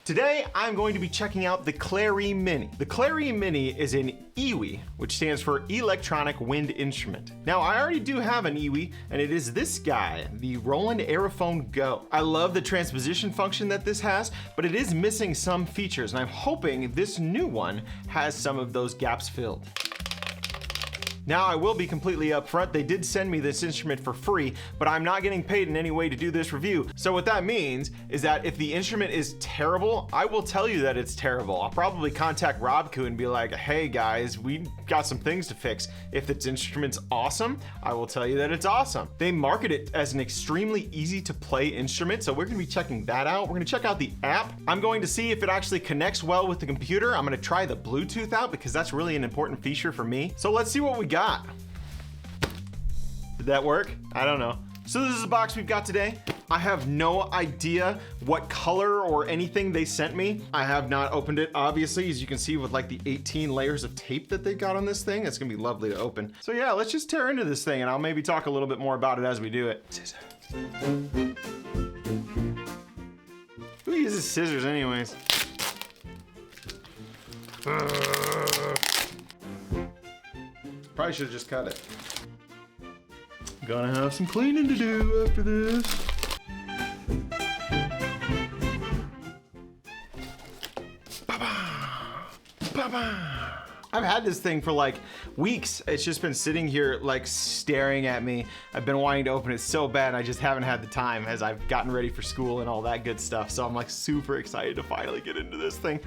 Today, I'm going to be checking out the Clarii Mini. The Clarii Mini is an EWI, which stands for Electronic Wind Instrument. Now, I already do have an EWI, and it is this guy, the Roland Aerophone Go. I love the transposition function that this has, but it is missing some features, and I'm hoping this new one has some of those gaps filled. Now, I will be completely upfront. They did send me this instrument for free, but I'm not getting paid in any way to do this review. So what that means is that if the instrument is terrible, I will tell you that it's terrible. I'll probably contact Robkoo and be like, hey guys, we got some things to fix. If this instrument's awesome, I will tell you that it's awesome. They market it as an extremely easy to play instrument, so we're gonna be checking that out. We're gonna check out the app. I'm going to see if it actually connects well with the computer. I'm gonna try the Bluetooth out because that's really an important feature for me. So let's see what we got. Did that work? I don't know. So this is the box we've got today. I have no idea what color or anything they sent me. I have not opened it, obviously, as you can see with like the 18 layers of tape that they got on this thing. It's gonna be lovely to open. So yeah, let's just tear into this thing and I'll maybe talk a little bit more about it as we do it. Scissors. Who uses scissors anyways? Probably should have just cut it. Gonna have some cleaning to do after this. I've had this thing for like weeks. It's just been sitting here like staring at me. I've been wanting to open it so bad. I just haven't had the time as I've gotten ready for school and all that good stuff. So I'm like super excited to finally get into this thing.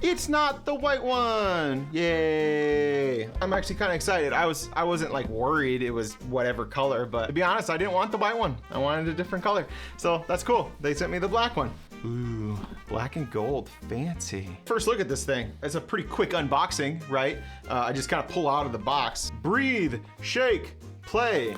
It's not the white one. Yay. I'm actually kind of excited. I wasn't like worried it was whatever color, but to be honest, I didn't want the white one. I wanted a different color. So that's cool. They sent me the black one. Ooh, black and gold, fancy. First look at this thing. It's a pretty quick unboxing, right? I just kind of pull out of the box. Breathe, shake, play.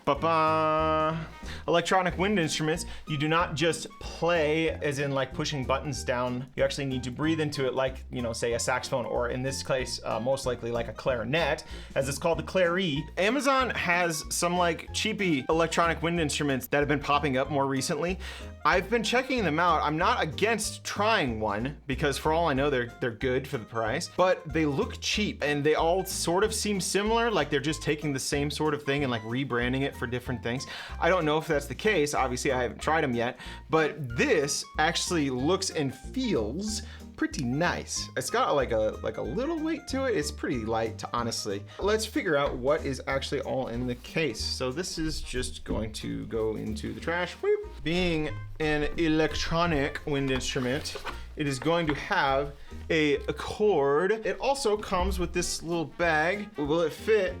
Ba-ba. Electronic wind instruments, you do not just play as in like pushing buttons down. You actually need to breathe into it like, you know, say a saxophone, or in this case, most likely like a clarinet, as it's called the Clarii. Amazon has some like cheapy electronic wind instruments that have been popping up more recently. I've been checking them out. I'm not against trying one because for all I know, they're good for the price, but they look cheap and they all sort of seem similar. Like they're just taking the same sort of thing and like rebranding it for different things. I don't know if that's the case. Obviously I haven't tried them yet, but this actually looks and feels pretty nice. It's got like a little weight to it. It's pretty light, honestly. Let's figure out what is actually all in the case. So this is just going to go into the trash. Whoop. Being an electronic wind instrument, it is going to have a cord. It also comes with this little bag. Will it fit?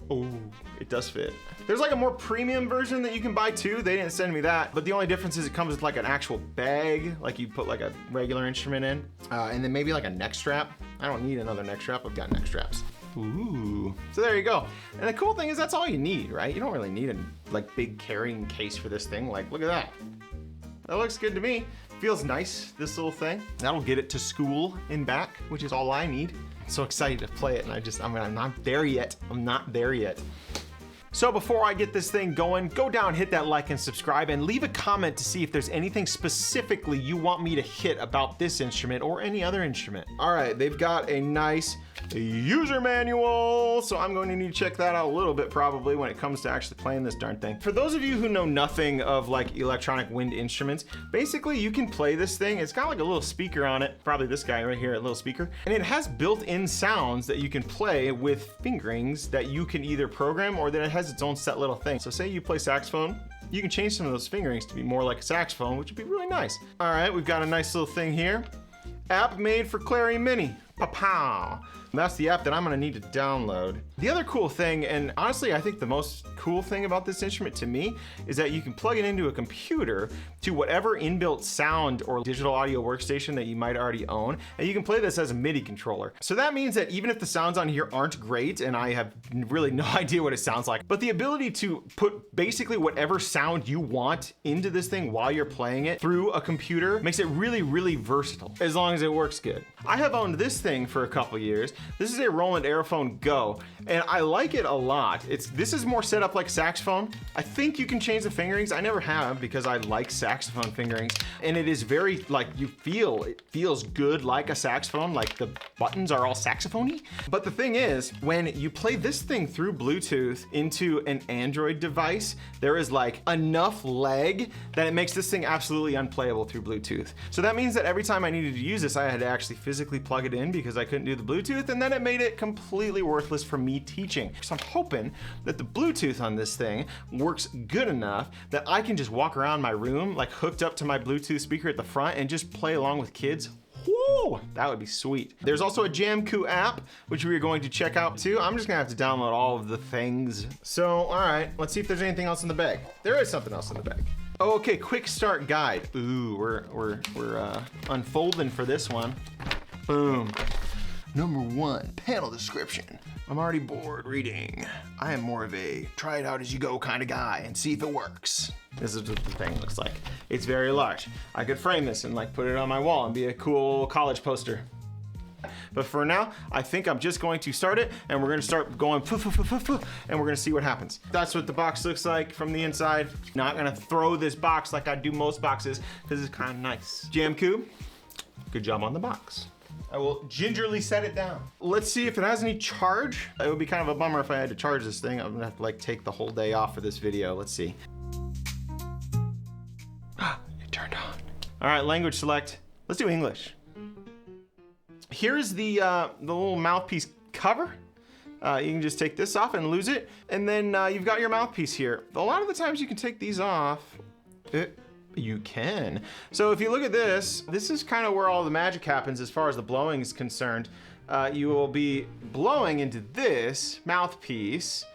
Oh, it does fit. There's like a more premium version that you can buy too. They didn't send me that, but the only difference is it comes with like an actual bag, like you put like a regular instrument in, and then maybe like a neck strap. I don't need another neck strap. I've got neck straps. Ooh, so there you go. And the cool thing is that's all you need, right? You don't really need a like big carrying case for this thing. Like, look at that. That looks good to me. Feels nice, this little thing. That'll get it to school and back, which is all I need. I'm so excited to play it, and I'm not there yet. I'm not there yet. So before I get this thing going, go down, hit that like and subscribe, and leave a comment to see if there's anything specifically you want me to hit about this instrument or any other instrument. All right, they've got a nice user manual, so I'm going to need to check that out a little bit probably when it comes to actually playing this darn thing. For those of you who know nothing of like electronic wind instruments, basically you can play this thing. It's got like a little speaker on it, probably this guy right here, a little speaker, and it has built-in sounds that you can play with fingerings that you can either program, or that it has its own set little thing. So say you play saxophone, you can change some of those fingerings to be more like a saxophone, which would be really nice. All right, we've got a nice little thing here. App made for Clarii Mini. Pa-pow. That's the app that I'm gonna need to download. The other cool thing, and honestly I think the most cool thing about this instrument to me, is that you can plug it into a computer to whatever inbuilt sound or digital audio workstation that you might already own, and you can play this as a MIDI controller. So that means that even if the sounds on here aren't great, and I have really no idea what it sounds like, but the ability to put basically whatever sound you want into this thing while you're playing it through a computer makes it really, really versatile, as long as it works good. I have owned this thing for a couple years, This is a Roland Aerophone Go, and I like it a lot. This is more set up like saxophone. I think you can change the fingerings. I never have because I like saxophone fingerings, and it is very like it feels good like a saxophone, like the buttons are all saxophone-y. But the thing is, when you play this thing through Bluetooth into an Android device, there is like enough lag that it makes this thing absolutely unplayable through Bluetooth. So that means that every time I needed to use this, I had to actually physically plug it in because I couldn't do the Bluetooth, and then it made it completely worthless for me teaching. So I'm hoping that the Bluetooth on this thing works good enough that I can just walk around my room like hooked up to my Bluetooth speaker at the front and just play along with kids. Whoa, that would be sweet. There's also a Jamkoo app, which we are going to check out too. I'm just gonna have to download all of the things. So, all right, let's see if there's anything else in the bag. There is something else in the bag. Oh, okay, quick start guide. Ooh, we're unfolding for this one. Boom. Number 1, panel description. I'm already bored reading. I am more of a try it out as you go kind of guy and see if it works. This is what the thing looks like. It's very large. I could frame this and like put it on my wall and be a cool college poster. But for now, I think I'm just going to start it and we're gonna start going and we're gonna see what happens. That's what the box looks like from the inside. Not gonna throw this box like I do most boxes because it's kind of nice. Jamkoo, good job on the box. I will gingerly set it down. Let's see if it has any charge. It would be kind of a bummer if I had to charge this thing. I'm gonna have to like take the whole day off for this video. Let's see. It turned on. All right, language select. Let's do English. Here's the little mouthpiece cover. You can just take this off and lose it. And then you've got your mouthpiece here. A lot of the times you can take these off. You can. So if you look at this is kind of where all the magic happens as far as the blowing is concerned. You will be blowing into this mouthpiece,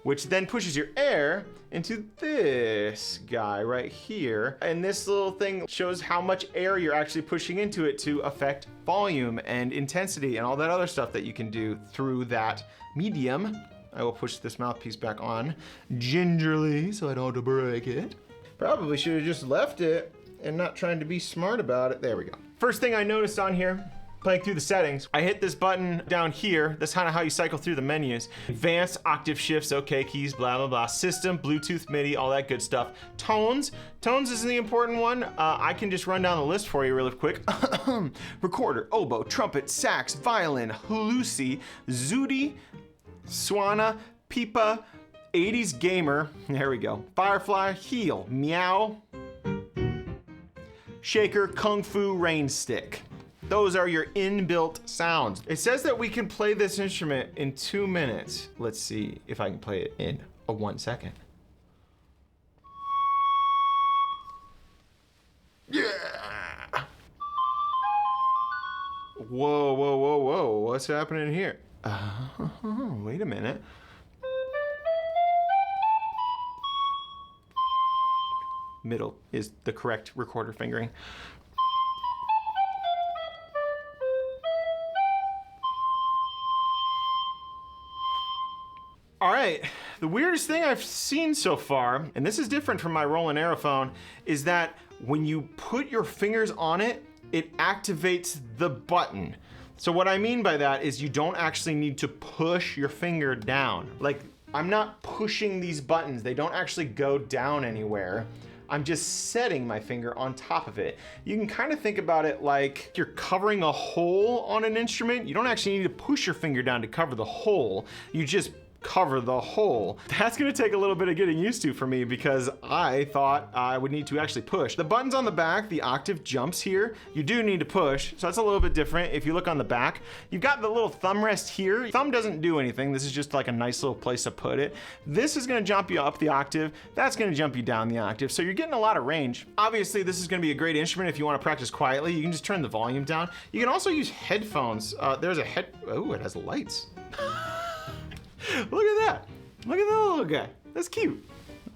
which then pushes your air into this guy right here. And this little thing shows how much air you're actually pushing into it to affect volume and intensity and all that other stuff that you can do through that medium. I will push this mouthpiece back on gingerly so I don't have to break it. Probably should have just left it and not trying to be smart about it. There we go. First thing I noticed on here, playing through the settings, I hit this button down here. That's kind of how you cycle through the menus. Advanced, octave shifts, OK keys, blah, blah, blah. System, Bluetooth, MIDI, all that good stuff. Tones. Tones is the important one. I can just run down the list for you really quick. Recorder, oboe, trumpet, sax, violin, Lucy, Zudi, Swana, Pipa, 80s gamer, there we go. Firefly, heel, meow, shaker, kung fu, Rainstick. Those are your inbuilt sounds. It says that we can play this instrument in 2 minutes. Let's see if I can play it in 1 second. Yeah! Whoa, whoa, whoa, whoa, what's happening here? Wait a minute. Middle is the correct recorder fingering. All right, the weirdest thing I've seen so far, and this is different from my Roland Aerophone, is that when you put your fingers on it, it activates the button. So what I mean by that is you don't actually need to push your finger down. Like, I'm not pushing these buttons. They don't actually go down anywhere. I'm just setting my finger on top of it. You can kind of think about it like you're covering a hole on an instrument. You don't actually need to push your finger down to cover the hole. You just cover the hole. That's gonna take a little bit of getting used to for me because I thought I would need to actually push. The buttons on the back, the octave jumps here, you do need to push, so that's a little bit different. If you look on the back, you've got the little thumb rest here. Thumb doesn't do anything. This is just like a nice little place to put it. This is gonna jump you up the octave. That's gonna jump you down the octave. So you're getting a lot of range. Obviously, this is gonna be a great instrument if you wanna practice quietly. You can just turn the volume down. You can also use headphones. There's a oh, it has lights. Look at that. Look at that little guy. That's cute.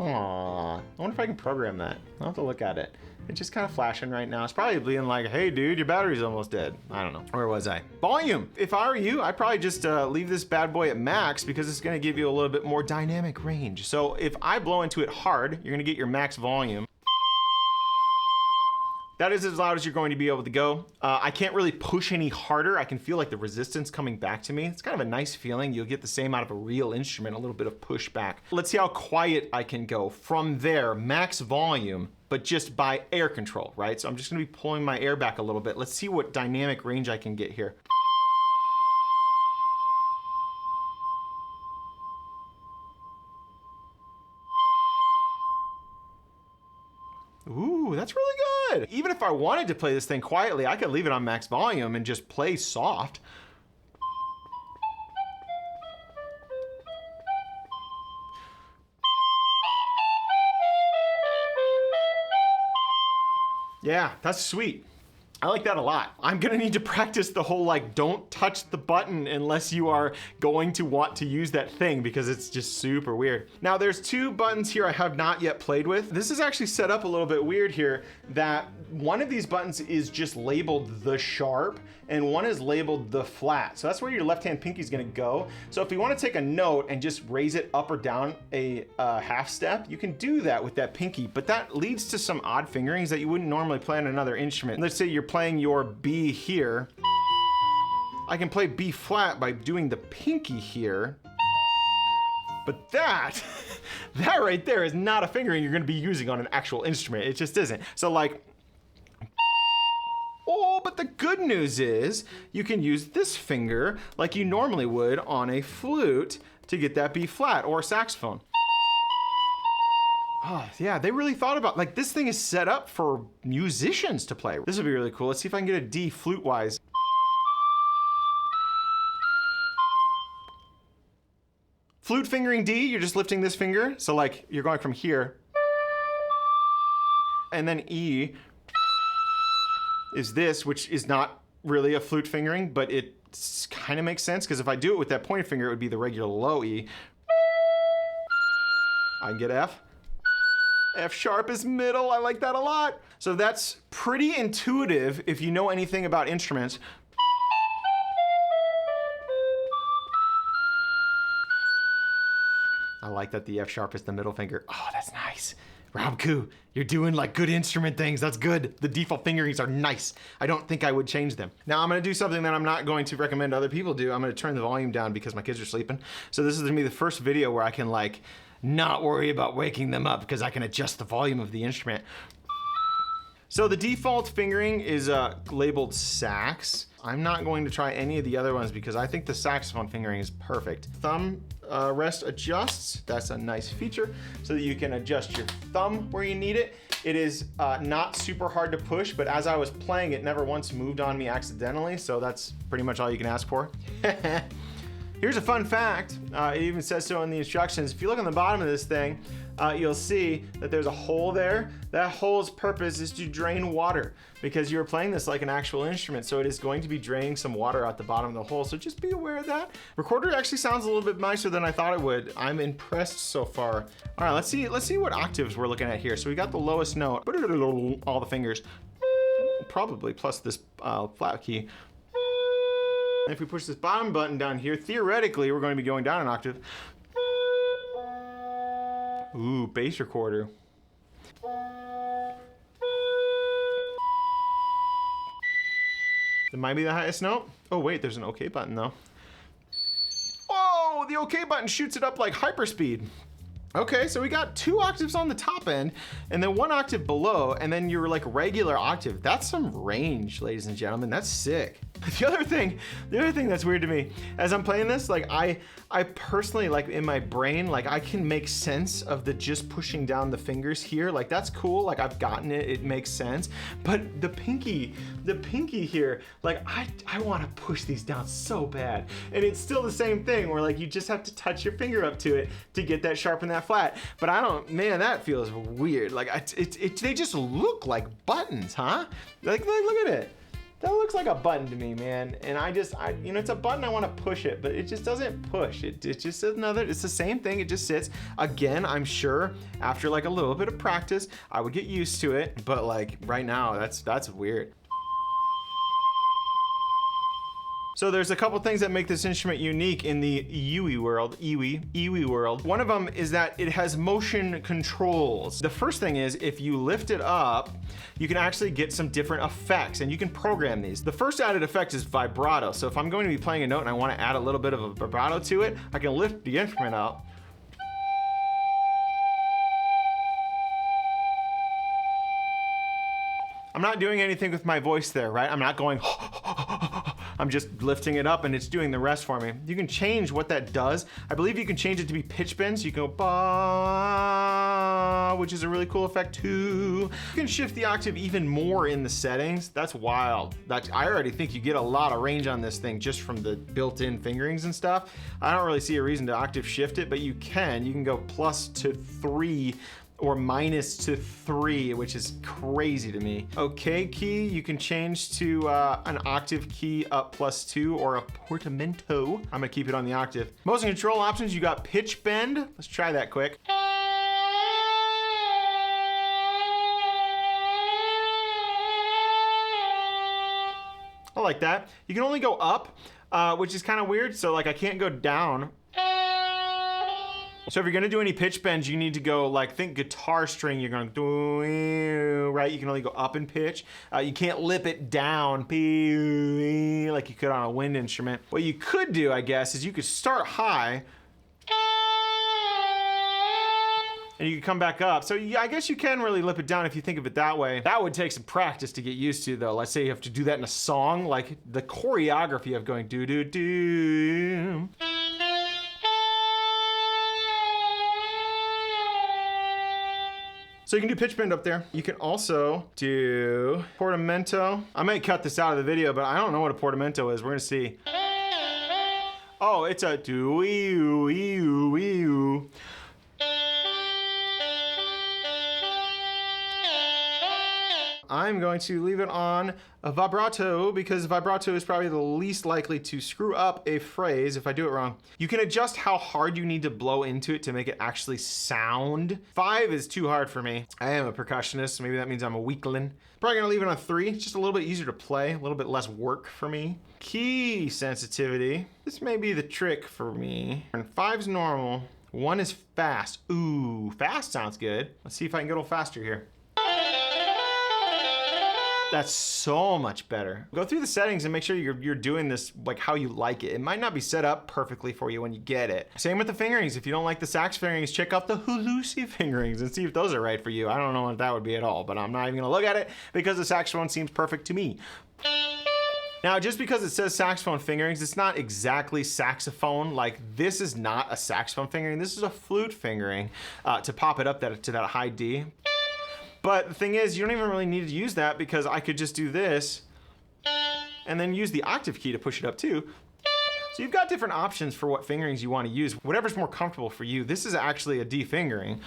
Aww. I wonder if I can program that. I'll have to look at it. It's just kind of flashing right now. It's probably being like, hey dude, your battery's almost dead. I don't know. Where was I? Volume. If I were you, I'd probably just leave this bad boy at max because it's gonna give you a little bit more dynamic range. So if I blow into it hard, you're gonna get your max volume. that is as loud as you're going to be able to go. I can't really push any harder. I can feel like the resistance coming back to me. It's kind of a nice feeling. You'll get the same out of a real instrument, a little bit of pushback. Let's see how quiet I can go. From there, max volume, but just by air control, right? So I'm just gonna be pulling my air back a little bit. Let's see what dynamic range I can get here. Ooh, that's really good. Even if I wanted to play this thing quietly, I could leave it on max volume and just play soft. Yeah, that's sweet. I like that a lot. I'm gonna need to practice the whole like, don't touch the button unless you are going to want to use that thing, because it's just super weird. Now there's two buttons here I have not yet played with. This is actually set up a little bit weird here, that one of these buttons is just labeled the sharp and one is labeled the flat. So that's where your left hand pinky is gonna go. So if you wanna take a note and just raise it up or down a half step, you can do that with that pinky, but that leads to some odd fingerings that you wouldn't normally play on another instrument. Let's say you're playing your B here. I can play B flat by doing the pinky here, but that right there is not a fingering you're gonna be using on an actual instrument. It just isn't. So like, oh, but the good news is you can use this finger like you normally would on a flute to get that B flat or saxophone. Oh, yeah, they really thought about, like, this thing is set up for musicians to play. This would be really cool. Let's see if I can get a D flute-wise. Flute fingering D, you're just lifting this finger. So like, you're going from here. And then E is this, which is not really a flute fingering, but it kind of makes sense, because if I do it with that pointer finger, it would be the regular low E. I can get F. F sharp is middle, I like that a lot. So that's pretty intuitive if you know anything about instruments. I like that the F sharp is the middle finger. Oh, that's nice. Robkoo, you're doing like good instrument things, that's good. The default fingerings are nice. I don't think I would change them. Now I'm gonna do something that I'm not going to recommend other people do. I'm gonna turn the volume down because my kids are sleeping. So this is gonna be the first video where I can like not worry about waking them up because I can adjust the volume of the instrument. So the default fingering is labeled sax. I'm not going to try any of the other ones because I think the saxophone fingering is perfect. Thumb rest adjusts. That's a nice feature so that you can adjust your thumb where you need it. It is not super hard to push, but as I was playing, it never once moved on me accidentally, so that's pretty much all you can ask for. Here's a fun fact. It even says so in the instructions. If you look on the bottom of this thing, you'll see that there's a hole there. That hole's purpose is to drain water because you're playing this like an actual instrument, so it is going to be draining some water out the bottom of the hole, so just be aware of that. Recorder actually sounds a little bit nicer than I thought it would. I'm impressed so far. All right, let's see what octaves we're looking at here. So we got the lowest note, all the fingers, probably plus this flat key. If we push this bottom button down here, theoretically, we're going to be going down an octave. Ooh, bass recorder. That might be the highest note. Oh wait, there's an OK button though. Oh, the OK button shoots it up like hyperspeed. Okay, so we got 2 octaves on the top end and then 1 octave below, and then your like regular octave. That's some range, ladies and gentlemen. That's sick. The other thing that's weird to me, as I'm playing this, like I personally, like in my brain, like I can make sense of the just pushing down the fingers here. Like that's cool, like I've gotten it, it makes sense. But the pinky here, like I wanna push these down so bad. And it's still the same thing where like you just have to touch your finger up to it to get that sharp and that flat. But I don't, man, that feels weird. Like they just look like buttons, huh? Like look at it. That looks like a button to me, man. And you know, it's a button, I want to push it, but it just doesn't push. It's just it's the same thing, it just sits. Again, I'm sure after like a little bit of practice, I would get used to it, but like right now, that's weird. So there's a couple things that make this instrument unique in the Iwi world. One of them is that it has motion controls. The first thing is if you lift it up, you can actually get some different effects and you can program these. The first added effect is vibrato. So if I'm going to be playing a note and I want to add a little bit of a vibrato to it, I can lift the instrument up. I'm not doing anything with my voice there, right? I'm not going, I'm just lifting it up and it's doing the rest for me. You can change what that does. I believe you can change it to be pitch bends. You can go ba, which is a really cool effect too. You can shift the octave even more in the settings. That's wild. I already think you get a lot of range on this thing just from the built-in fingerings and stuff. I don't really see a reason to octave shift it, but you can. You can go +3 or -3, which is crazy to me. Okay key, you can change to an octave key up +2 or a portamento. I'm gonna keep it on the octave. Motion control options, you got pitch bend. Let's try that quick. I like that. You can only go up, which is kind of weird. So like I can't go down. So if you're gonna do any pitch bends, you need to go like, think guitar string, you're going do, right? You can only go up in pitch. You can't lip it down like you could on a wind instrument. What you could do, I guess, is you could start high and you can come back up. So yeah, I guess you can really lip it down if you think of it that way. That would take some practice to get used to though. Let's say you have to do that in a song, like the choreography of going do do do. So you can do pitch bend up there. You can also do portamento. I might cut this out of the video, but I don't know what a portamento is. We're gonna see. Oh, it's a do-ee-oo-ee-oo-ee-oo. I'm going to leave it on a vibrato because vibrato is probably the least likely to screw up a phrase if I do it wrong. You can adjust how hard you need to blow into it to make it actually sound. 5 is too hard for me. I am a percussionist, so maybe that means I'm a weakling. Probably gonna leave it on 3. It's just a little bit easier to play, a little bit less work for me. Key sensitivity. This may be the trick for me. And 5's normal. 1 is fast. Ooh, fast sounds good. Let's see if I can get a little faster here. That's so much better. Go through the settings and make sure you're doing this like how you like it. It might not be set up perfectly for you when you get it. Same with the fingerings. If you don't like the sax fingerings, check out the Hulusi fingerings and see if those are right for you. I don't know what that would be at all, but I'm not even gonna look at it because the saxophone seems perfect to me. Now, just because it says saxophone fingerings, it's not exactly saxophone. Like this is not a saxophone fingering. This is a flute fingering to pop it up to that high D. But the thing is, you don't even really need to use that because I could just do this and then use the octave key to push it up too. So you've got different options for what fingerings you want to use. Whatever's more comfortable for you. This is actually a D fingering.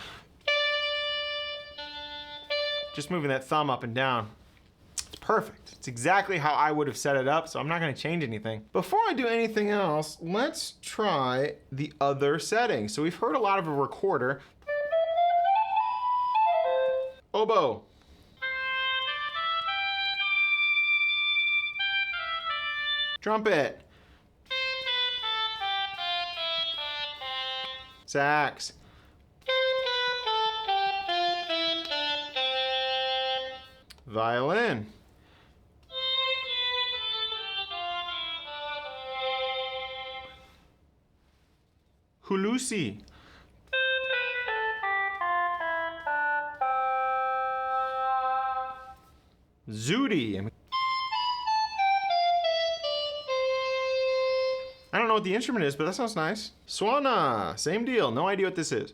Just moving that thumb up and down. It's perfect. It's exactly how I would have set it up, so I'm not going to change anything. Before I do anything else, let's try the other settings. So we've heard a lot of a recorder. Oboe. Trumpet. Sax. Violin. Hulusi. Zudi. I don't know what the instrument is, but that sounds nice. Swana, same deal. No idea what this is.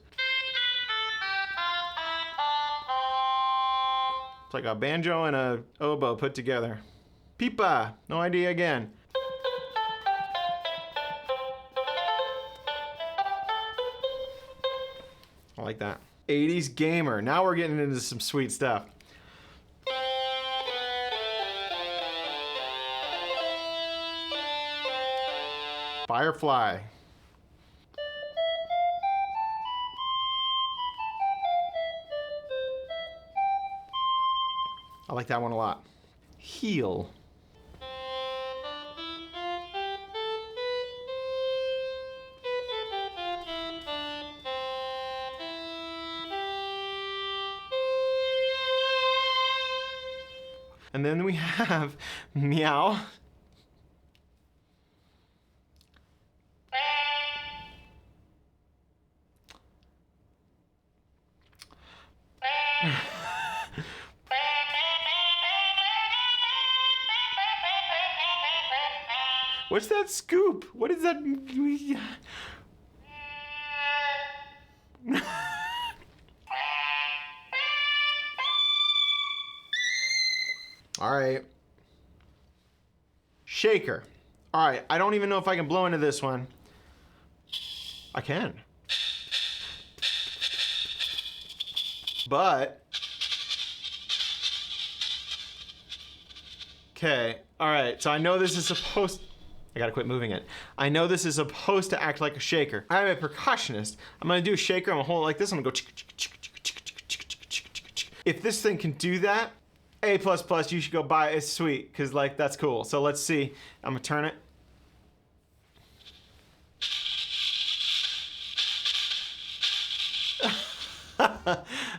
It's like a banjo and a oboe put together. Pipa, no idea again. I like that. 80s gamer. Now we're getting into some sweet stuff. Firefly. I like that one a lot. Heel. And then we have meow. What's that scoop? What is that? All right. Shaker. All right, I don't even know if I can blow into this one. I can. But. Okay, all right, so I know this is supposed, I gotta quit moving it. I know this is supposed to act like a shaker. I'm a percussionist. I'm gonna do a shaker, I'm gonna hold it like this, I'm gonna go. If this thing can do that, A++, you should go buy it, it's sweet, because like, that's cool. So let's see, I'm gonna turn it.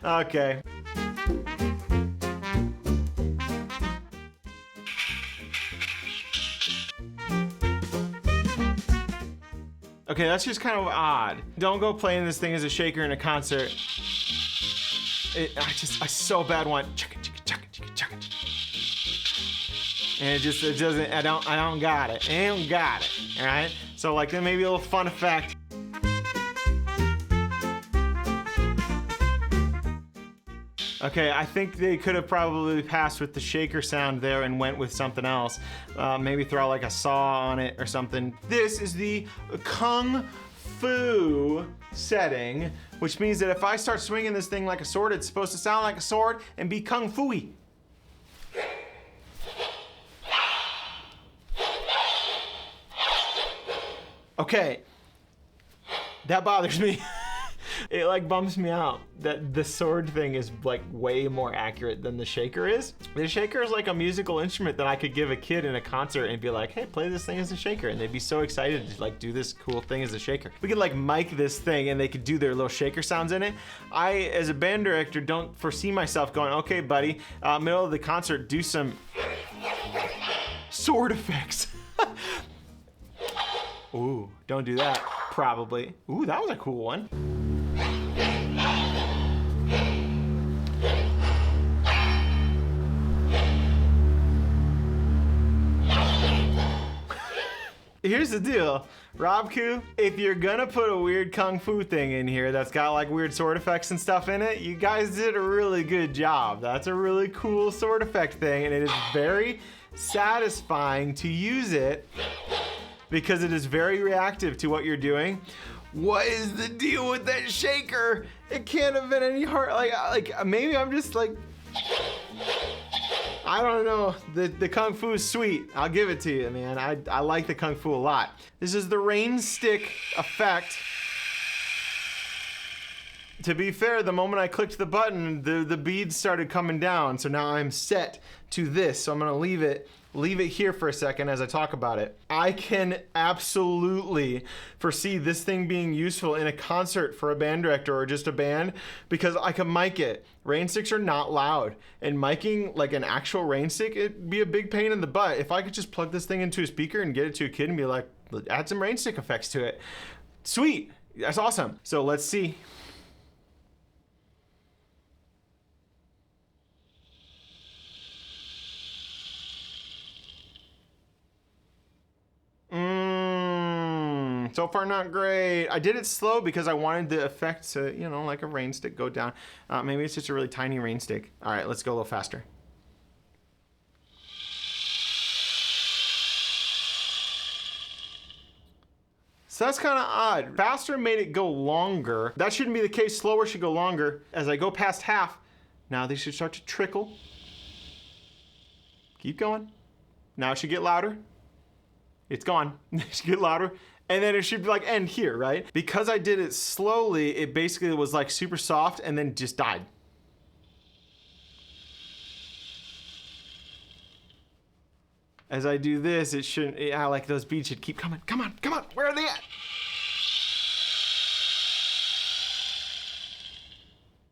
Okay. Okay, that's just kind of odd. Don't go playing this thing as a shaker in a concert. I so bad want and it doesn't, I don't got it. I don't got it, all right? So like then maybe a little fun effect. Okay, I think they could have probably passed with the shaker sound there and went with something else. Maybe throw like a saw on it or something. This is the Kung Fu setting, which means that if I start swinging this thing like a sword, it's supposed to sound like a sword and be Kung Fu-y. Okay, that bothers me. It like bumps me out that the sword thing is like way more accurate than the shaker is. The shaker is like a musical instrument that I could give a kid in a concert and be like, hey, play this thing as a shaker. And they'd be so excited to like do this cool thing as a shaker. We could like mic this thing and they could do their little shaker sounds in it. I, as a band director, don't foresee myself going, okay, buddy, middle of the concert, do some sword effects. Ooh, don't do that, probably. Ooh, that was a cool one. Here's the deal, Robkoo, if you're gonna put a weird kung fu thing in here that's got like weird sword effects and stuff in it, you guys did a really good job. That's a really cool sword effect thing, and it is very satisfying to use it because it is very reactive to what you're doing. What is the deal with that shaker? It can't have been any hard, like maybe I'm just like, I don't know, the Kung Fu is sweet. I'll give it to you, man. I like the Kung Fu a lot. This is the Rainstick effect. To be fair, the moment I clicked the button, the beads started coming down. So now I'm set to this. So I'm gonna leave it here for a second as I talk about it. I can absolutely foresee this thing being useful in a concert for a band director or just a band because I can mic it. Rainsticks are not loud, and miking like an actual Rainstick, it'd be a big pain in the butt. If I could just plug this thing into a speaker and get it to a kid and be like, add some Rainstick effects to it. Sweet, that's awesome. So let's see. So far not great. I did it slow because I wanted the effect to, you know, like a Rainstick go down. Maybe it's just a really tiny Rainstick. All right, let's go a little faster. So that's kind of odd. Faster made it go longer. That shouldn't be the case. Slower should go longer. As I go past half, now they should start to trickle. Keep going. Now it should get louder. It's gone. It should get louder. And then it should be like end here, right? Because I did it slowly, it basically was like super soft and then just died. As I do this, it shouldn't, yeah, like those beats should keep coming. Come on, come on, where are they at?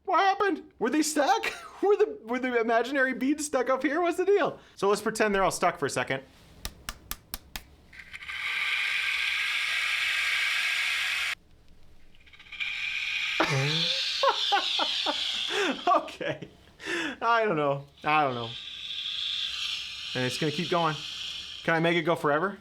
What happened? Were they stuck? Were the imaginary beads stuck up here? What's the deal? So let's pretend they're all stuck for a second. Okay. I don't know. And it's gonna keep going. Can I make it go forever?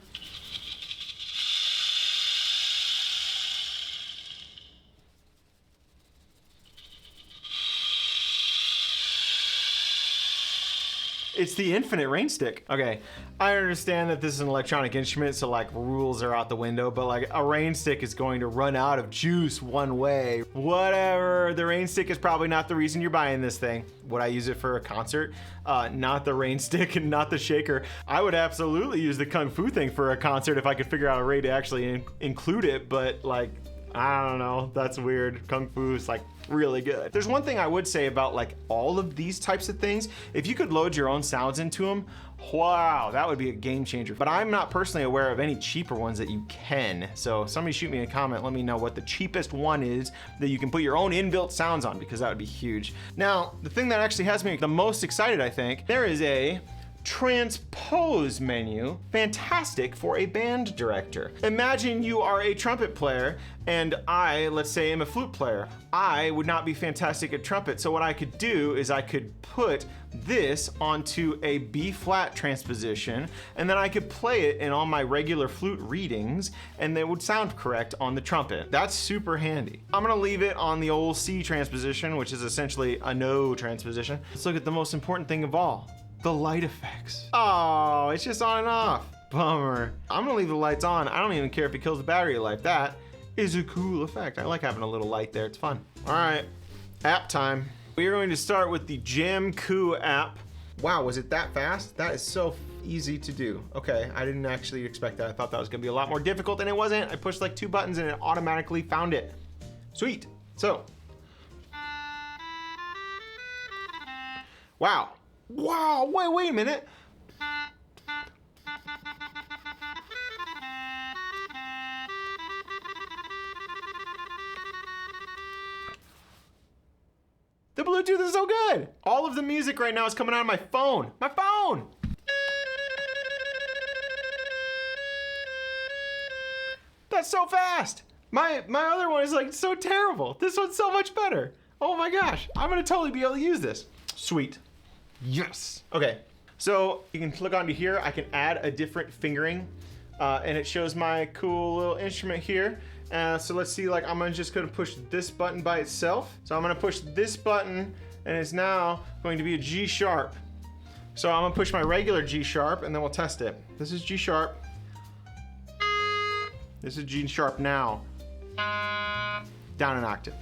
It's the infinite Rainstick. Okay, I understand that this is an electronic instrument, so like rules are out the window, but like a Rainstick is going to run out of juice one way. Whatever, the Rainstick is probably not the reason you're buying this thing. Would I use it for a concert? Not the Rainstick and not the shaker. I would absolutely use the Kung Fu thing for a concert if I could figure out a way to actually include it, but like, I don't know, that's weird. Kung Fu is like really good. There's one thing I would say about like all of these types of things. If you could load your own sounds into them, wow, that would be a game changer. But I'm not personally aware of any cheaper ones that you can. So somebody shoot me a comment, let me know what the cheapest one is that you can put your own inbuilt sounds on, because that would be huge. Now, the thing that actually has me the most excited, I think, there is a transpose menu, fantastic for a band director. Imagine you are a trumpet player and I, let's say, am a flute player. I would not be fantastic at trumpet, so what I could do is I could put this onto a B flat transposition, and then I could play it in all my regular flute readings, and they would sound correct on the trumpet. That's super handy. I'm gonna leave it on the old C transposition, which is essentially a no transposition. Let's look at the most important thing of all. The light effects. Oh, it's just on and off. Bummer. I'm gonna leave the lights on. I don't even care if it kills the battery life. That is a cool effect. I like having a little light there. It's fun. All right, app time. We are going to start with the Jamison app. Wow, was it that fast? That is so easy to do. Okay, I didn't actually expect that. I thought that was gonna be a lot more difficult, and it wasn't. I pushed like 2 buttons and it automatically found it. Sweet. So. Wow. Wow, wait a minute. The Bluetooth is so good. All of the music right now is coming out of my phone. My phone. That's so fast. My other one is like so terrible. This one's so much better. Oh my gosh, I'm gonna totally be able to use this. Sweet. Yes. Okay, so you can click onto here. I can add a different fingering, and it shows my cool little instrument here. So let's see, like I'm just gonna push this button by itself. So I'm gonna push this button, and it's now going to be a G sharp. So I'm gonna push my regular G sharp, and then we'll test it. This is G sharp. This is G sharp now. Down an octave.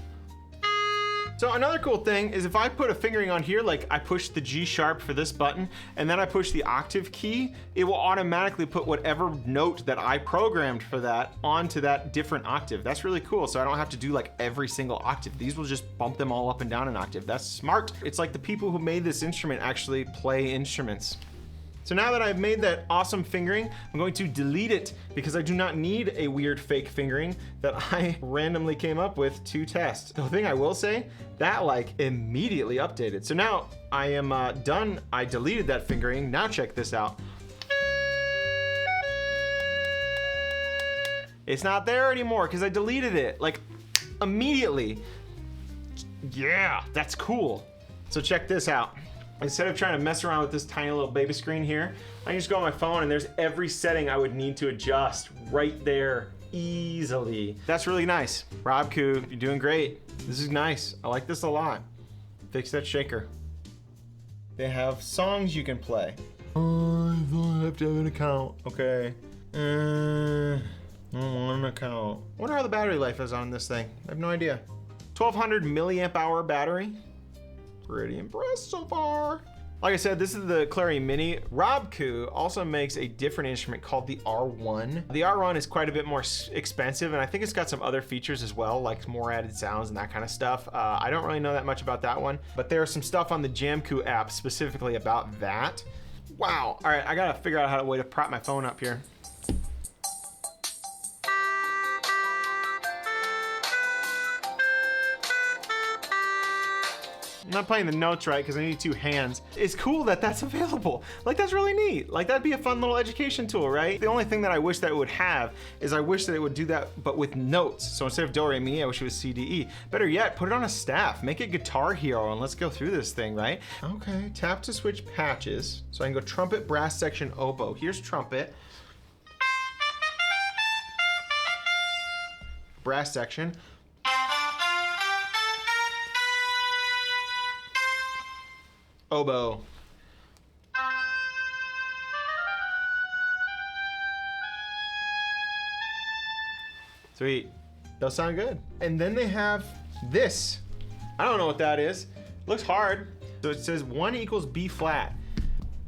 So another cool thing is if I put a fingering on here, like I push the G sharp for this button, and then I push the octave key, it will automatically put whatever note that I programmed for that onto that different octave. That's really cool, so I don't have to do like every single octave. These will just bump them all up and down an octave. That's smart. It's like the people who made this instrument actually play instruments. So now that I've made that awesome fingering, I'm going to delete it because I do not need a weird fake fingering that I randomly came up with to test. The thing I will say, that like immediately updated. So now I am done. I deleted that fingering. Now check this out. It's not there anymore because I deleted it like immediately. Yeah, that's cool. So check this out. Instead of trying to mess around with this tiny little baby screen here, I can just go on my phone and there's every setting I would need to adjust right there easily. That's really nice. Robkoo, you're doing great. This is nice. I like this a lot. Fix that shaker. They have songs you can play. Oh, I have to have an account. Okay. I don't want an account. I wonder how the battery life is on this thing. I have no idea. 1200 milliamp hour battery. Pretty impressed so far. Like I said, this is the Clarii Mini. Robkoo also makes a different instrument called the R1. The R1 is quite a bit more expensive, and I think it's got some other features as well, like more added sounds and that kind of stuff. I don't really know that much about that one, but there's some stuff on the Jamison app specifically about that. Wow. All right, I gotta figure out how to way to prop my phone up here. I'm not playing the notes right because I need two hands. It's cool that that's available. Like, that's really neat. Like, that'd be a fun little education tool, right? The only thing that I wish that it would have is I wish that it would do that, but with notes. So instead of do, re, mi, I wish it was C, D, E. Better yet, put it on a staff. Make it Guitar Hero, and let's go through this thing, right? Okay, tap to switch patches. So I can go trumpet, brass section, oboe. Here's trumpet. Brass section. Oboe. Sweet. Those sound good. And then they have this. I don't know what that is. Looks hard. So it says 1 equals B flat.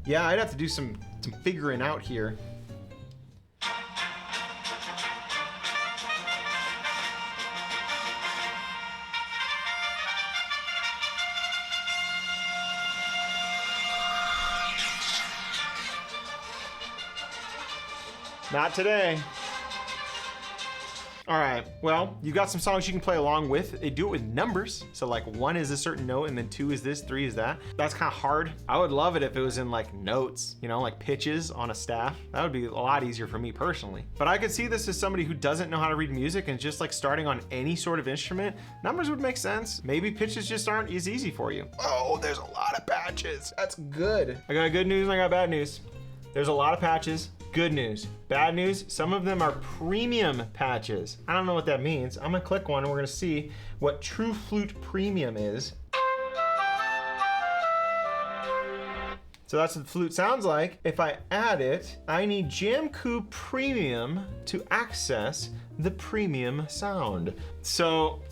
Yeah, I'd have to do some figuring out here. Not today. All right, well, you got some songs you can play along with. They do it with numbers. So like 1 is a certain note and then 2 is this, 3 is that. That's kind of hard. I would love it if it was in like notes, you know, like pitches on a staff. That would be a lot easier for me personally. But I could see this as somebody who doesn't know how to read music and just like starting on any sort of instrument. Numbers would make sense. Maybe pitches just aren't as easy for you. Oh, there's a lot of patches. That's good. I got good news and I got bad news. There's a lot of patches. Good news. Bad news, some of them are premium patches. I don't know what that means. I'm gonna click one and we're gonna see what True Flute Premium is. So that's what the flute sounds like. If I add it, I need Jamkoo Premium to access the premium sound. So,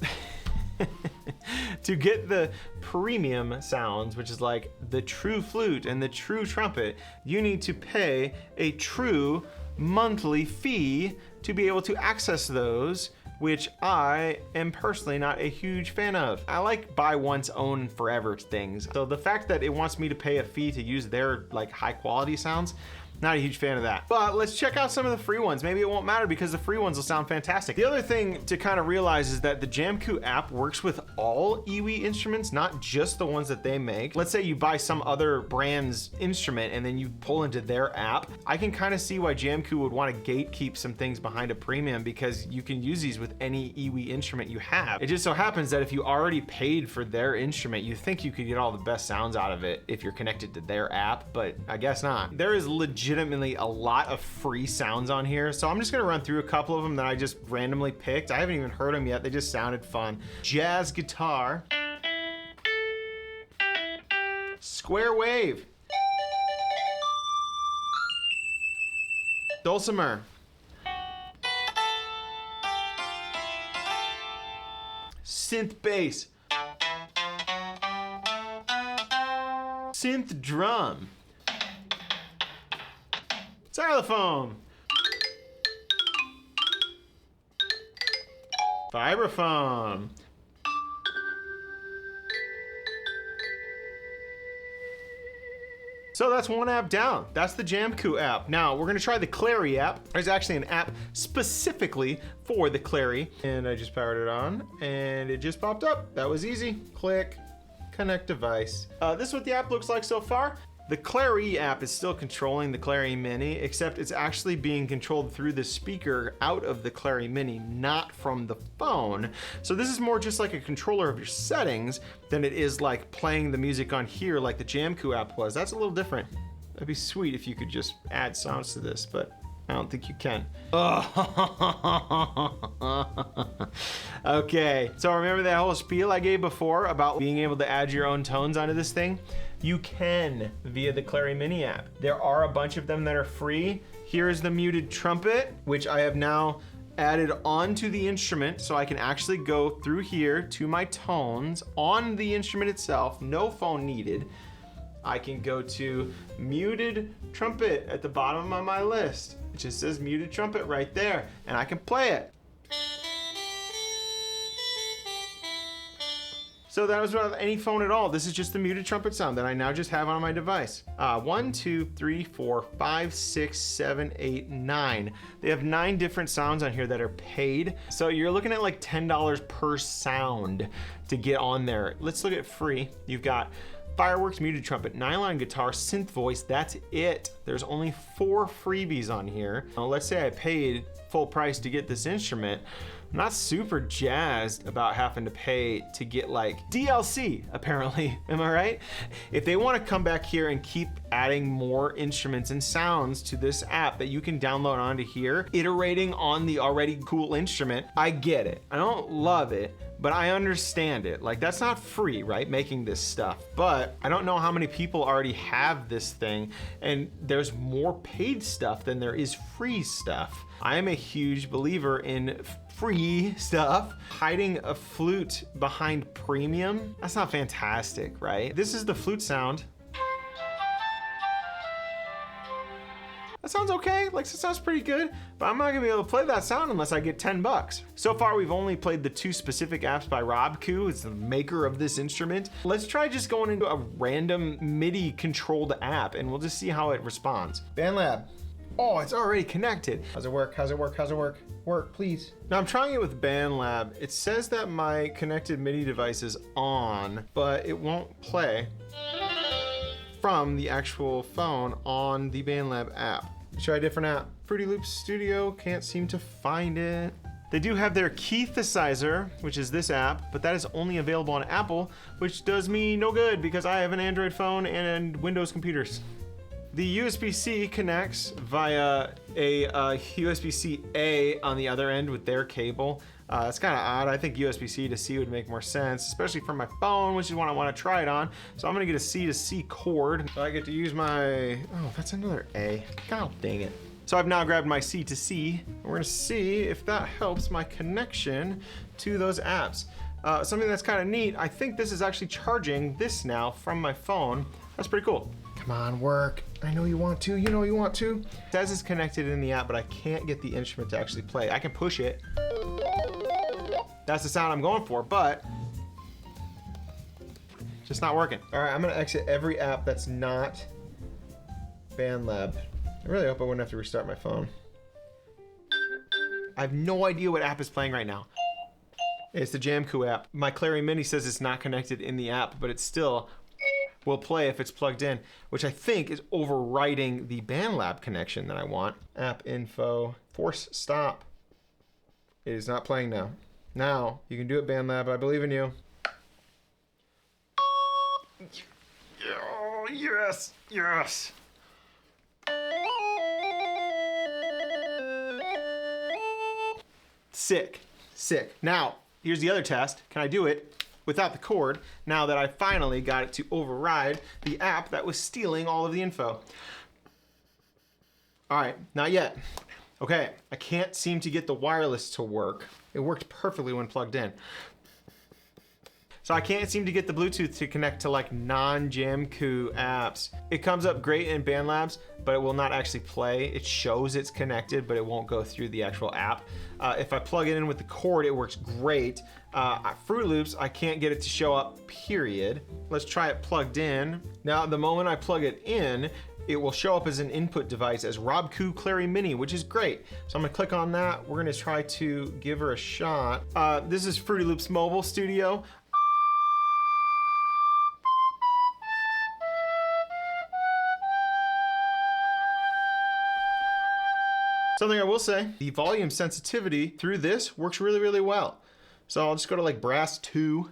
to get the premium sounds, which is like the true flute and the true trumpet, you need to pay a true monthly fee to be able to access those, which I am personally not a huge fan of. I like buy once, own forever things. So the fact that it wants me to pay a fee to use their like high quality sounds, not a huge fan of that. But let's check out some of the free ones. Maybe it won't matter because the free ones will sound fantastic. The other thing to kind of realize is that the Jamkoo app works with all iwi instruments, not just the ones that they make. Let's say you buy some other brand's instrument and then you pull into their app. I can kind of see why Jamkoo would want to gatekeep some things behind a premium because you can use these with any iwi instrument you have. It just so happens that if you already paid for their instrument, you think you could get all the best sounds out of it if you're connected to their app, but I guess not. There is legitimately a lot of free sounds on here, so I'm just gonna run through a couple of them that I just randomly picked. I haven't even heard them yet, they just sounded fun. Jazz guitar, square wave, dulcimer, synth bass, synth drum, xylophone, vibraphone, so that's one app down. That's the Jamkoo app. Now we're gonna try the Clarii app. There's actually an app specifically for the Clarii, and I just powered it on and it just popped up. That was easy. Click, connect device. This is what the app looks like so far. The Clarii app is still controlling the Clarii Mini, except it's actually being controlled through the speaker out of the Clarii Mini, not from the phone. So this is more just like a controller of your settings than it is like playing the music on here like the Jamkoo app was. That's a little different. That'd be sweet if you could just add sounds to this, but I don't think you can. Okay, so remember that whole spiel I gave before about being able to add your own tones onto this thing? You can via the Clarii Mini app. There are a bunch of them that are free. Here is the muted trumpet, which I have now added onto the instrument, so I can actually go through here to my tones on the instrument itself, no phone needed. I can go to muted trumpet at the bottom of my list. It just says muted trumpet right there, and I can play it. So that was without any phone at all. This is just the muted trumpet sound that I now just have on my device. 1, 2, 3, 4, 5, 6, 7, 8, 9. They have 9 different sounds on here that are paid. So you're looking at like $10 per sound to get on there. Let's look at free. You've got fireworks, muted trumpet, nylon guitar, synth voice. That's it. There's only 4 freebies on here. Now, let's say I paid full price to get this instrument. I'm not super jazzed about having to pay to get like DLC, apparently, am I right? If they want to come back here and keep adding more instruments and sounds to this app that you can download onto here, iterating on the already cool instrument, I get it. I don't love it, but I understand it. Like, that's not free, right? Making this stuff. But I don't know how many people already have this thing, and there's more paid stuff than there is free stuff. I am a huge believer in free stuff. Hiding a flute behind premium, that's not fantastic, right? This is the flute sound. That sounds okay, like, that sounds pretty good, but I'm not gonna be able to play that sound unless I get 10 bucks. So far, we've only played the 2 specific apps by Robkoo. It's the maker of this instrument. Let's try just going into a random MIDI controlled app and we'll just see how it responds. BandLab. Oh, it's already connected. How's it work? How's it work? How's it work? Work, please. Now I'm trying it with BandLab. It says that my connected MIDI device is on, but it won't play from the actual phone on the BandLab app. Let's try a different app. Fruity Loops Studio, can't seem to find it. They do have their Keithesizer, which is this app, but that is only available on Apple, which does me no good because I have an Android phone and Windows computers. The USB-C connects via a USB-C-A on the other end with their cable. It's kind of odd. I think USB-C to C would make more sense, especially for my phone, which is what I want to try it on. So I'm gonna get a C to C cord. So I get to use my, oh, that's another A. God dang it. So I've now grabbed my C to C, and we're gonna see if that helps my connection to those apps. Something that's kind of neat, I think this is actually charging this now from my phone. That's pretty cool. Come on, work. I know you want to, you know you want to. It says it's connected in the app, but I can't get the instrument to actually play. I can push it. That's the sound I'm going for, but just not working. All right, I'm gonna exit every app that's not BandLab. I really hope I wouldn't have to restart my phone. I have no idea what app is playing right now. It's the Jamison app. My Clarii Mini says it's not connected in the app, but it's still will play if it's plugged in, which I think is overriding the BandLab connection that I want. App info, force stop. It is not playing now. Now, you can do it, BandLab, I believe in you. Oh, yes, yes. Sick, sick. Now, here's the other test. Can I do it without the cord, now that I finally got it to override the app that was stealing all of the info? All right, not yet. Okay, I can't seem to get the wireless to work. It worked perfectly when plugged in. So I can't seem to get the Bluetooth to connect to like non-Jamison apps. It comes up great in BandLabs, but it will not actually play. It shows it's connected, but it won't go through the actual app. If I plug it in with the cord, it works great. Fruity Loops, I can't get it to show up, period. Let's try it plugged in. Now, the moment I plug it in, it will show up as an input device as Robkoo Clarii Mini, which is great. So I'm gonna click on that. We're gonna try to give her a shot. This is Fruity Loops Mobile Studio. Something I will say, the volume sensitivity through this works really, really well. So I'll just go to like brass 2.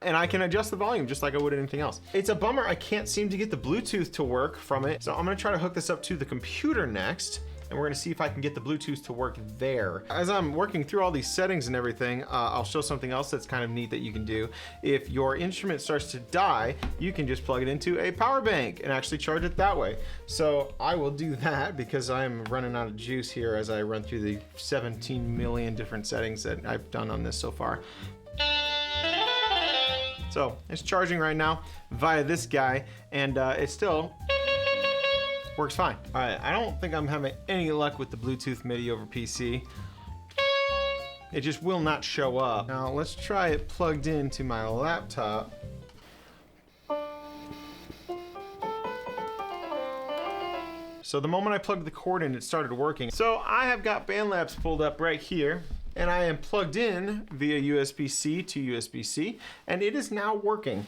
And I can adjust the volume just like I would anything else. It's a bummer I can't seem to get the Bluetooth to work from it. So I'm gonna try to hook this up to the computer next, and we're gonna see if I can get the Bluetooth to work there. As I'm working through all these settings and everything, I'll show something else that's kind of neat that you can do. If your instrument starts to die, you can just plug it into a power bank and actually charge it that way. So I will do that because I'm running out of juice here as I run through the 17 million different settings that I've done on this so far. So it's charging right now via this guy, and it still works fine. All right, I don't think I'm having any luck with the Bluetooth MIDI over PC. It just will not show up. Now let's try it plugged into my laptop. So the moment I plugged the cord in, it started working. So I have got BandLabs pulled up right here, and I am plugged in via USB-C to USB-C, and it is now working.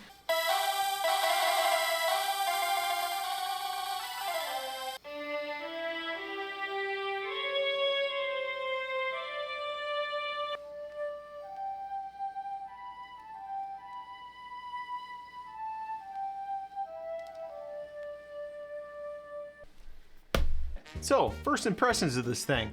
So, first impressions of this thing.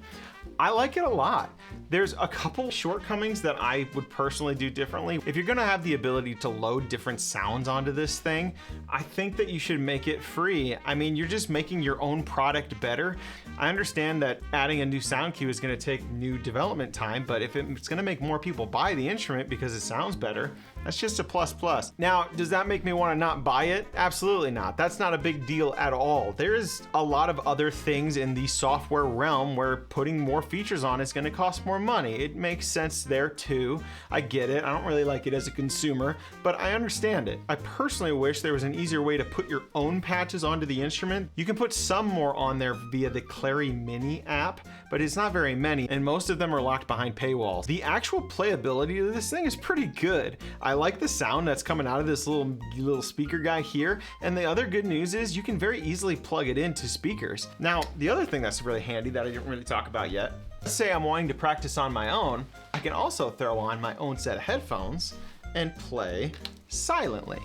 I like it a lot. There's a couple shortcomings that I would personally do differently. If you're gonna have the ability to load different sounds onto this thing, I think that you should make it free. I mean, you're just making your own product better. I understand that adding a new sound cue is gonna take new development time, but if it's gonna make more people buy the instrument because it sounds better, that's just a plus plus. Now, does that make me wanna not buy it? Absolutely not. That's not a big deal at all. There's a lot of other things in the software realm where putting more features on is gonna cost more money. It makes sense there too. I get it. I don't really like it as a consumer, but I understand it. I personally wish there was an easier way to put your own patches onto the instrument. You can put some more on there via the Clarii Mini app, but it's not very many, and most of them are locked behind paywalls. The actual playability of this thing is pretty good. I like the sound that's coming out of this little speaker guy here, and the other good news is you can very easily plug it into speakers. Now, the other thing that's really handy that I didn't really talk about yet, let's say I'm wanting to practice on my own, I can also throw on my own set of headphones and play silently,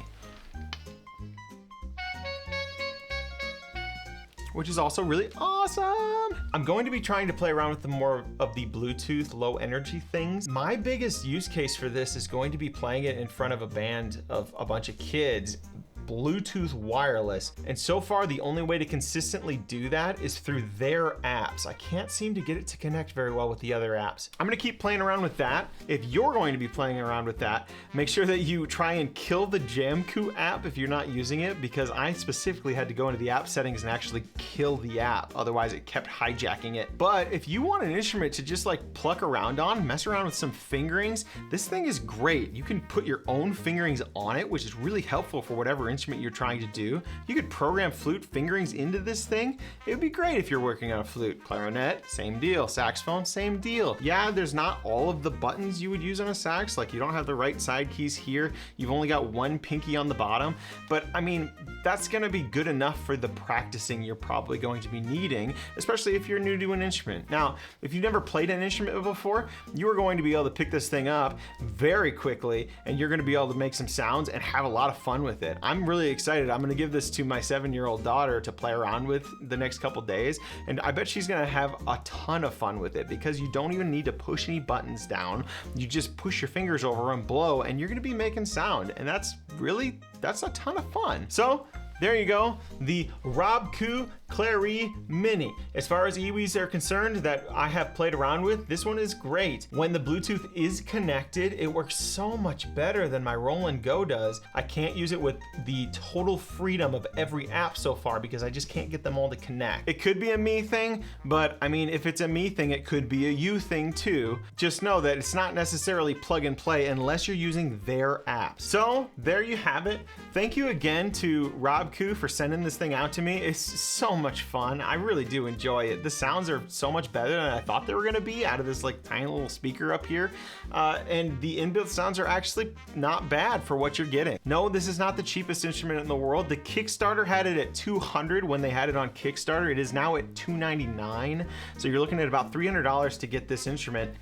which is also really awesome. I'm going to be trying to play around with the more of the Bluetooth low energy things. My biggest use case for this is going to be playing it in front of a band of a bunch of kids, Bluetooth wireless. And so far, the only way to consistently do that is through their apps. I can't seem to get it to connect very well with the other apps. I'm gonna keep playing around with that. If you're going to be playing around with that, make sure that you try and kill the Jamkoo app if you're not using it, because I specifically had to go into the app settings and actually kill the app. Otherwise, it kept hijacking it. But if you want an instrument to just like pluck around on, mess around with some fingerings, this thing is great. You can put your own fingerings on it, which is really helpful for whatever instrument you're trying to do. You could program flute fingerings into this thing. It would be great if you're working on a flute. Clarinet, same deal. Saxophone, same deal. Yeah, there's not all of the buttons you would use on a sax. Like you don't have the right side keys here. You've only got one pinky on the bottom. But I mean, that's gonna be good enough for the practicing you're probably going to be needing, especially if you're new to an instrument. Now, if you've never played an instrument before, you are going to be able to pick this thing up very quickly, and you're gonna be able to make some sounds and have a lot of fun with it. I'm really excited. I'm gonna give this to my 7-year-old daughter to play around with the next couple days, and I bet she's gonna have a ton of fun with it because you don't even need to push any buttons down. You just push your fingers over and blow, and you're gonna be making sound, and that's a ton of fun. So there you go, the Robkoo Clarii Mini. As far as EWIs are concerned that I have played around with, this one is great. When the Bluetooth is connected, it works so much better than my Roland Go does. I can't use it with the total freedom of every app so far because I just can't get them all to connect. It could be a me thing, but I mean, if it's a me thing, it could be a you thing too. Just know that it's not necessarily plug and play unless you're using their apps. So there you have it. Thank you again to Robkoo for sending this thing out to me. It's so much fun. I really do enjoy it. The sounds are so much better than I thought they were gonna be out of this like tiny little speaker up here. And the inbuilt sounds are actually not bad for what you're getting. No, this is not the cheapest instrument in the world. The Kickstarter had it at $200 when they had it on Kickstarter. It is now at $299. So you're looking at about $300 to get this instrument.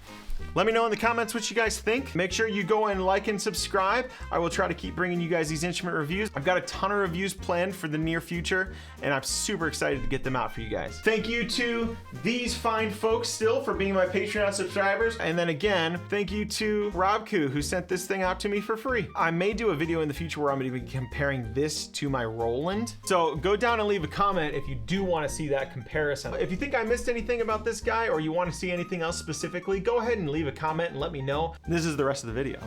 Let me know in the comments what you guys think. Make sure you go and like and subscribe. I will try to keep bringing you guys these instrument reviews. I've got a ton of reviews planned for the near future, and I'm super excited to get them out for you guys. Thank you to these fine folks still for being my Patreon subscribers. And then again, thank you to Robkoo who sent this thing out to me for free. I may do a video in the future where I'm gonna be comparing this to my Roland. So go down and leave a comment if you do wanna see that comparison. If you think I missed anything about this guy or you wanna see anything else specifically, go ahead and leave a comment and let me know. This is the rest of the video.